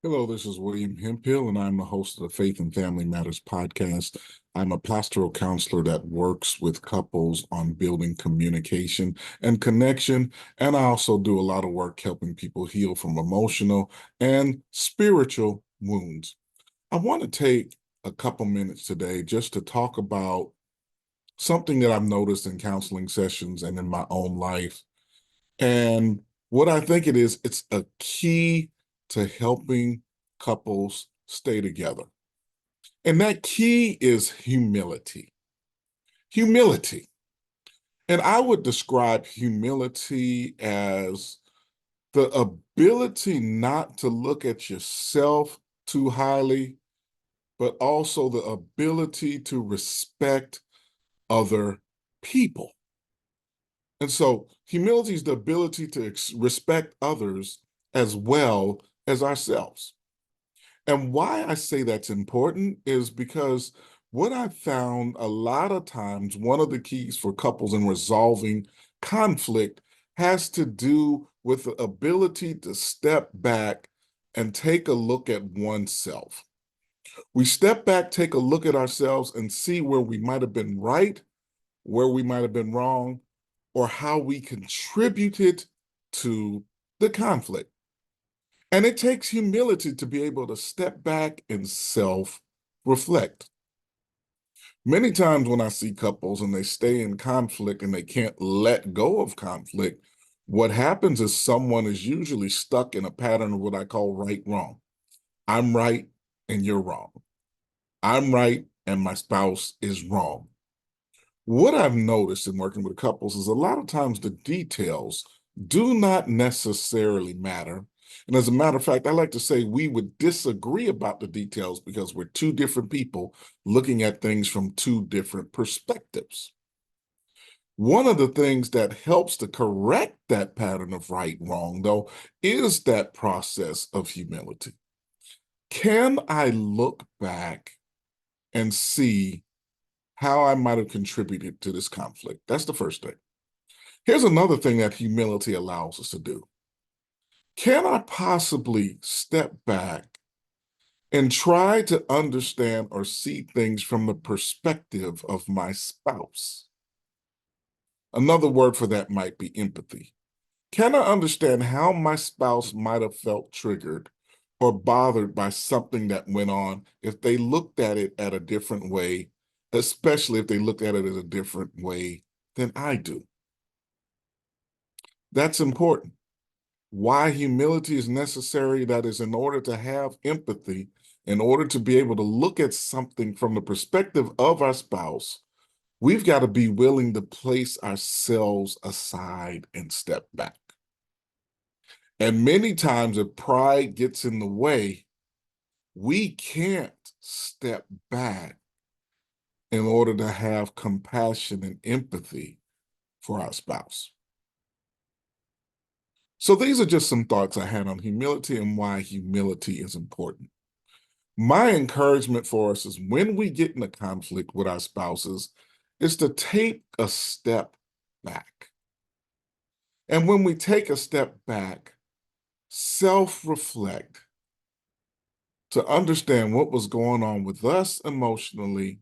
Hello, this is William Hemphill, and I'm the host of the Faith and Family Matters podcast. I'm a pastoral counselor that works with couples on building communication and connection, and I also do a lot of work helping people heal from emotional and spiritual wounds. I want to take a couple minutes today just to talk about something that I've noticed in counseling sessions and in my own life. And what I think it is, it's a key to helping couples stay together. And that key is humility. Humility. And I would describe humility as the ability not to look at yourself too highly, but also the ability to respect other people. And so humility is the ability to respect others as well as ourselves. And why I say that's important is because what I found a lot of times, one of the keys for couples in resolving conflict has to do with the ability to step back and take a look at oneself. We step back, take a look at ourselves, and see where we might have been right, where we might have been wrong, or how we contributed to the conflict. And it takes humility to be able to step back and self-reflect. Many times when I see couples and they stay in conflict and they can't let go of conflict, what happens is someone is usually stuck in a pattern of what I call right wrong. I'm right and you're wrong. I'm right and my spouse is wrong. What I've noticed in working with couples is a lot of times the details do not necessarily matter. And as a matter of fact, I like to say we would disagree about the details because we're two different people looking at things from two different perspectives. One of the things that helps to correct that pattern of right wrong, though, is that process of humility. Can I look back and see how I might have contributed to this conflict? That's the first thing. Here's another thing that humility allows us to do. Can I possibly step back and try to understand or see things from the perspective of my spouse? Another word for that might be empathy. Can I understand how my spouse might have felt triggered or bothered by something that went on if they looked at it at a different way, especially if they looked at it in a different way than I do? That's important. Why humility is necessary, that is, in order to have empathy, in order to be able to look at something from the perspective of our spouse, we've got to be willing to place ourselves aside and step back. And many times, if pride gets in the way, we can't step back in order to have compassion and empathy for our spouse. So these are just some thoughts I had on humility and why humility is important. My encouragement for us is when we get in a conflict with our spouses is to take a step back. And when we take a step back, self-reflect to understand what was going on with us emotionally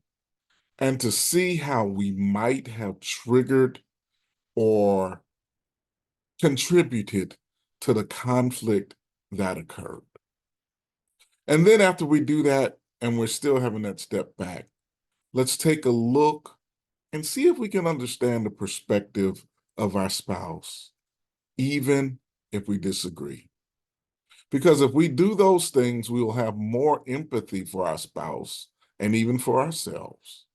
and to see how we might have triggered or contributed to the conflict that occurred. And then after we do that, and we're still having that step back, let's take a look and see if we can understand the perspective of our spouse, even if we disagree. Because if we do those things, we will have more empathy for our spouse and even for ourselves.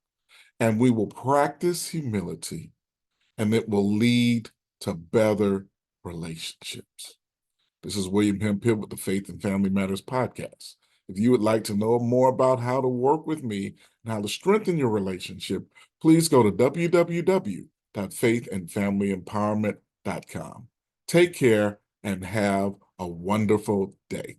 And we will practice humility, and it will lead to better relationships. This is William Hemphill with the Faith and Family Matters podcast. If you would like to know more about how to work with me and how to strengthen your relationship, please go to www.faithandfamilyempowerment.com. Take care and have a wonderful day.